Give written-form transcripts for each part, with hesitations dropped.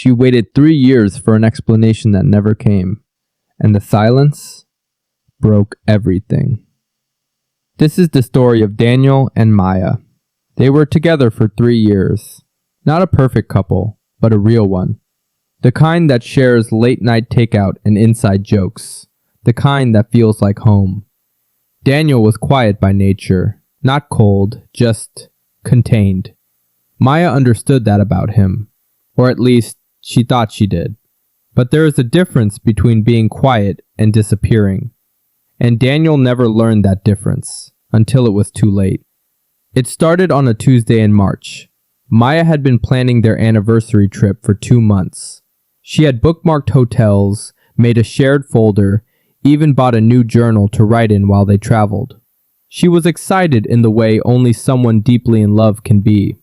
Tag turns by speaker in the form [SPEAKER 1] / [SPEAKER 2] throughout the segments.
[SPEAKER 1] She waited 3 years for an explanation that never came, and the silence broke everything. This is the story of Daniel and Maya. They were together for 3 years. Not a perfect couple, but a real one. The kind that shares late-night takeout and inside jokes. The kind that feels like home. Daniel was quiet by nature, not cold, just contained. Maya understood that about him, or at least she thought she did. But there is a difference between being quiet and disappearing, and Daniel never learned that difference until it was too late. It started on a Tuesday in March. Maya had been planning their anniversary trip for 2 months. She had bookmarked hotels, made a shared folder, even bought a new journal to write in while they traveled. She was excited in the way only someone deeply in love can be.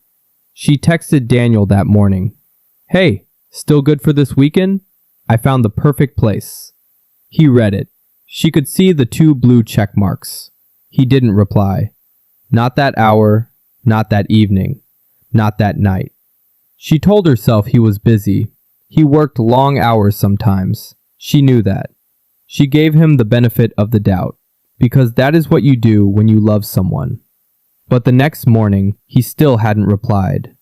[SPEAKER 1] She texted Daniel that morning. "Hey, still good for this weekend? I found the perfect place." He read it. She could see the 2 blue check marks. He didn't reply. Not that hour, not that evening, not that night. She told herself he was busy. He worked long hours sometimes. She knew that. She gave him the benefit of the doubt, because that is what you do when you love someone. But the next morning, he still hadn't replied.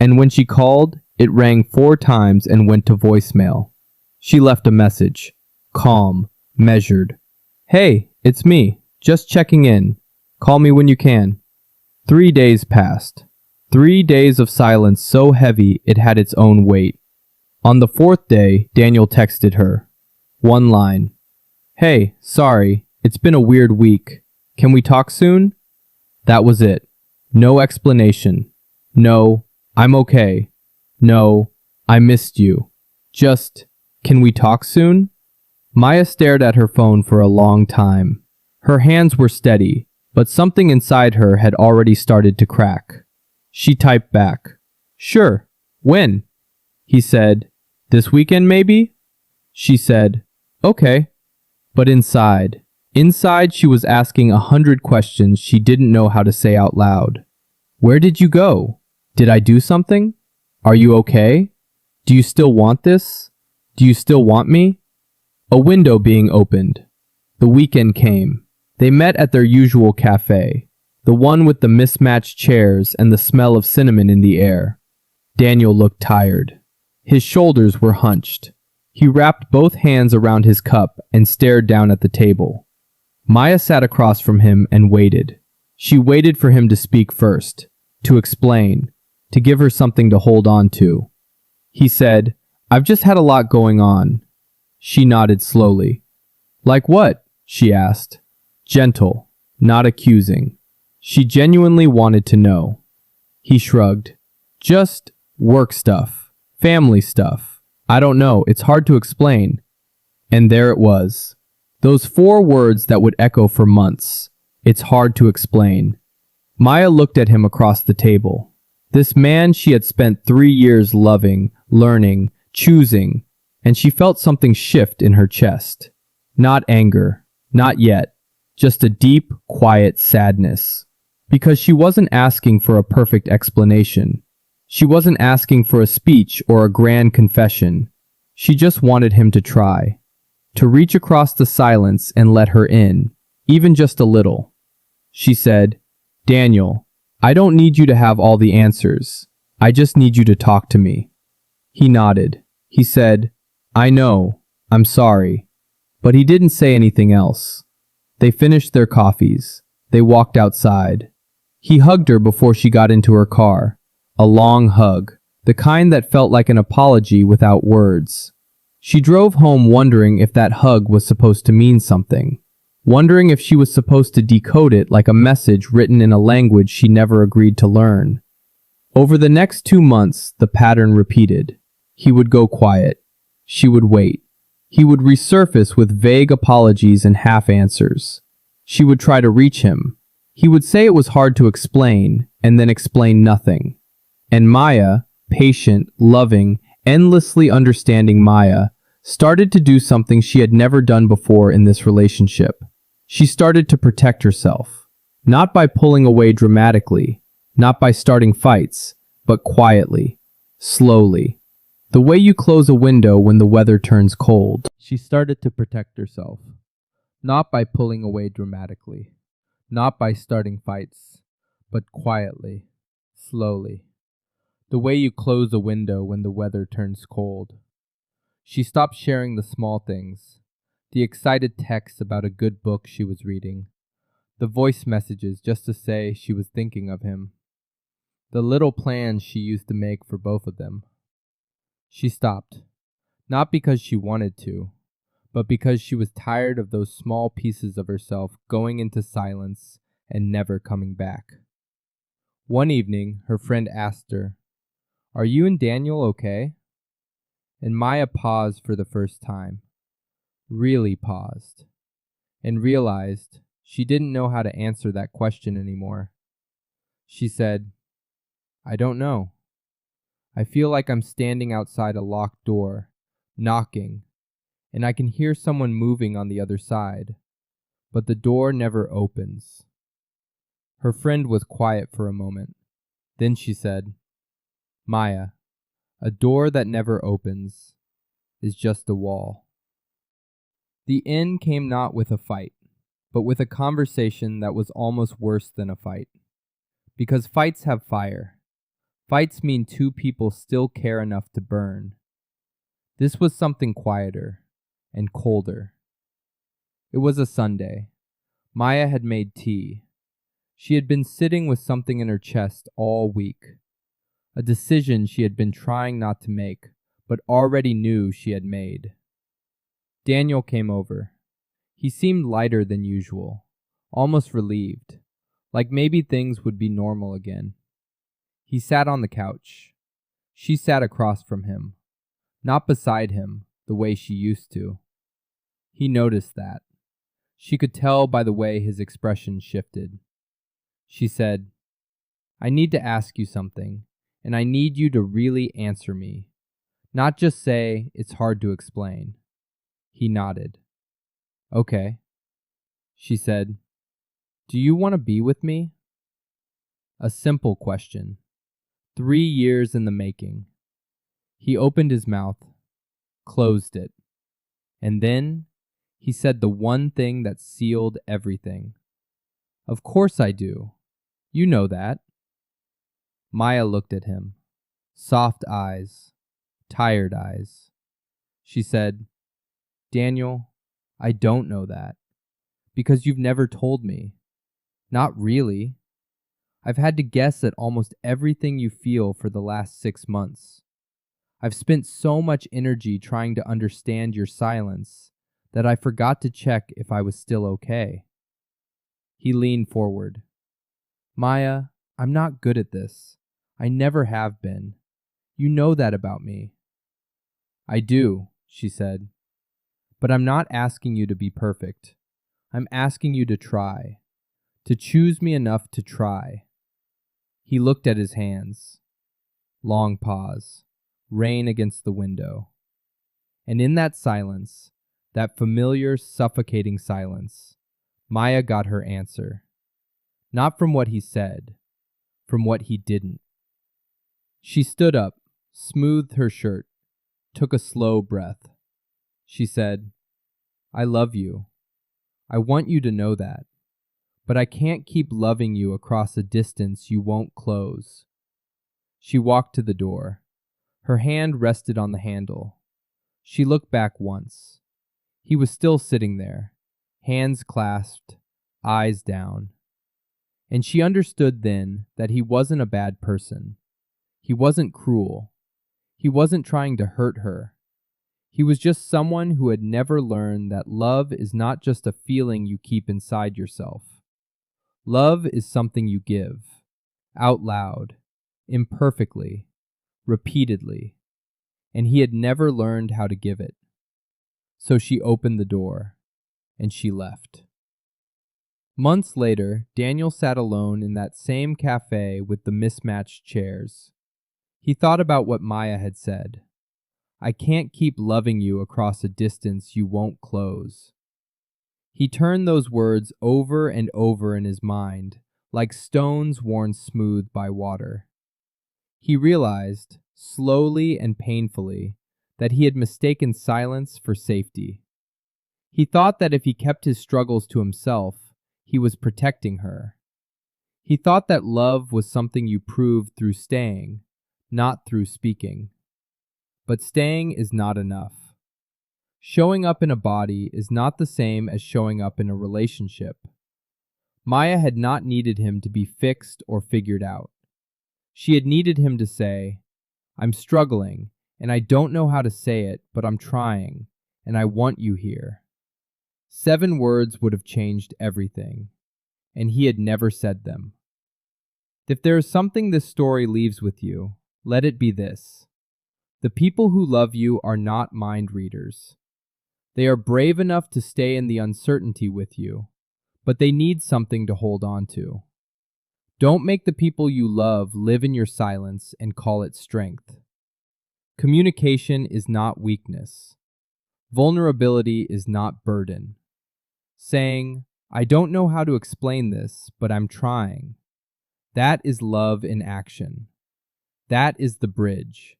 [SPEAKER 1] And when she called, it rang 4 times and went to voicemail. She left a message. Calm, measured. "Hey, it's me. Just checking in. Call me when you can." 3 days passed. 3 days of silence so heavy it had its own weight. On the 4th day, Daniel texted her. 1 line. "Hey, sorry, it's been a weird week. Can we talk soon?" That was it. No explanation. No, "I'm okay." No, "I missed you." Just, "Can we talk soon?" Maya stared at her phone for a long time. Her hands were steady, but something inside her had already started to crack. She typed back, "Sure, when?" He said, "This weekend maybe?" She said, "Okay." But inside she was asking 100 questions she didn't know how to say out loud. Where did you go? Did I do something? Are you okay? Do you still want this? Do you still want me? A window being opened. The weekend came. They met at their usual cafe, the one with the mismatched chairs and the smell of cinnamon in the air. Daniel looked tired. His shoulders were hunched. He wrapped both hands around his cup and stared down at the table. Maya sat across from him and waited. She waited for him to speak first, to explain, to give her something to hold on to. He said, "I've just had a lot going on." She nodded slowly. "Like what?" she asked. Gentle, not accusing. She genuinely wanted to know. He shrugged. "Just work stuff, family stuff. I don't know, it's hard to explain." And there it was. Those 4 words that would echo for months. It's hard to explain. Maya looked at him across the table. This man she had spent 3 years loving, learning, choosing, and she felt something shift in her chest. Not anger, not yet, just a deep, quiet sadness. Because she wasn't asking for a perfect explanation. She wasn't asking for a speech or a grand confession. She just wanted him to try. To reach across the silence and let her in, even just a little. She said, "Daniel, I don't need you to have all the answers. I just need you to talk to me." He nodded. He said, "I know, I'm sorry." But he didn't say anything else. They finished their coffees. They walked outside. He hugged her before she got into her car. A long hug, the kind that felt like an apology without words. She drove home wondering if that hug was supposed to mean something. Wondering if she was supposed to decode it like a message written in a language she never agreed to learn. Over the next 2 months, the pattern repeated. He would go quiet. She would wait. He would resurface with vague apologies and half answers. She would try to reach him. He would say it was hard to explain, and then explain nothing. And Maya, patient, loving, endlessly understanding Maya, started to do something she had never done before in this relationship. She started to protect herself, not by pulling away dramatically, not by starting fights, but quietly, slowly. The way you close a window when the weather turns cold. She started to protect herself, not by pulling away dramatically, not by starting fights, but quietly, slowly. The way you close a window when the weather turns cold. She stopped sharing the small things, the excited texts about a good book she was reading, the voice messages just to say she was thinking of him, the little plans she used to make for both of them. She stopped, not because she wanted to, but because she was tired of those small pieces of herself going into silence and never coming back. One evening, her friend asked her, "Are you and Daniel okay?" And Maya paused for the first time, really paused, and realized she didn't know how to answer that question anymore. She said, "I don't know. I feel like I'm standing outside a locked door, knocking, and I can hear someone moving on the other side, but the door never opens." Her friend was quiet for a moment. Then she said, "Maya, a door that never opens is just a wall." The end came not with a fight, but with a conversation that was almost worse than a fight. Because fights have fire. Fights mean two people still care enough to burn. This was something quieter and colder. It was a Sunday. Maya had made tea. She had been sitting with something in her chest all week. A decision she had been trying not to make, but already knew she had made. Daniel came over. He seemed lighter than usual, almost relieved, like maybe things would be normal again. He sat on the couch. She sat across from him, not beside him the way she used to. He noticed that. She could tell by the way his expression shifted. She said, "I need to ask you something, and I need you to really answer me. Not just say, 'It's hard to explain.'" He nodded. "Okay." She said, "Do you want to be with me?" A simple question. 3 years in the making. He opened his mouth, closed it, and then he said the one thing that sealed everything. "Of course I do. You know that." Maya looked at him. Soft eyes, tired eyes. She said, "Daniel, I don't know that. Because you've never told me. Not really. I've had to guess at almost everything you feel for the last 6 months. I've spent so much energy trying to understand your silence that I forgot to check if I was still okay." He leaned forward. "Maya, I'm not good at this. I never have been. You know that about me." "I do," she said. "But I'm not asking you to be perfect. I'm asking you to try. To choose me enough to try." He looked at his hands. Long pause. Rain against the window. And in that silence, that familiar, suffocating silence, Maya got her answer. Not from what he said, from what he didn't. She stood up, smoothed her shirt, took a slow breath. She said, "I love you. I want you to know that. But I can't keep loving you across a distance you won't close." She walked to the door. Her hand rested on the handle. She looked back once. He was still sitting there, hands clasped, eyes down. And she understood then that he wasn't a bad person. He wasn't cruel. He wasn't trying to hurt her. He was just someone who had never learned that love is not just a feeling you keep inside yourself. Love is something you give, out loud, imperfectly, repeatedly, and he had never learned how to give it. So she opened the door, and she left. Months later, Daniel sat alone in that same cafe with the mismatched chairs. He thought about what Maya had said. "I can't keep loving you across a distance you won't close." He turned those words over and over in his mind, like stones worn smooth by water. He realized, slowly and painfully, that he had mistaken silence for safety. He thought that if he kept his struggles to himself, he was protecting her. He thought that love was something you proved through staying, not through speaking. But staying is not enough. Showing up in a body is not the same as showing up in a relationship. Maya had not needed him to be fixed or figured out. She had needed him to say, "I'm struggling, and I don't know how to say it, but I'm trying, and I want you here." 7 words would have changed everything, and he had never said them. If there is something this story leaves with you, let it be this. The people who love you are not mind readers. They are brave enough to stay in the uncertainty with you, but they need something to hold on to. Don't make the people you love live in your silence and call it strength. Communication is not weakness. Vulnerability is not burden. Saying, "I don't know how to explain this, but I'm trying." That is love in action. That is the bridge.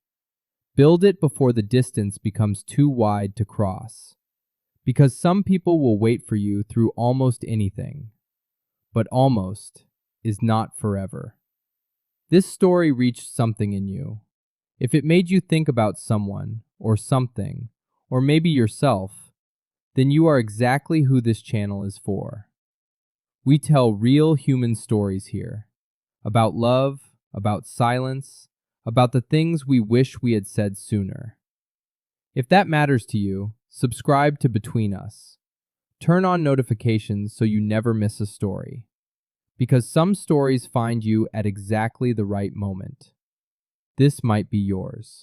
[SPEAKER 1] Build it before the distance becomes too wide to cross. Because some people will wait for you through almost anything. But almost is not forever. This story reached something in you. If it made you think about someone, or something, or maybe yourself, then you are exactly who this channel is for. We tell real human stories here. About love, about silence, about the things we wish we had said sooner. If that matters to you, subscribe to Between Us. Turn on notifications so you never miss a story. Because some stories find you at exactly the right moment. This might be yours.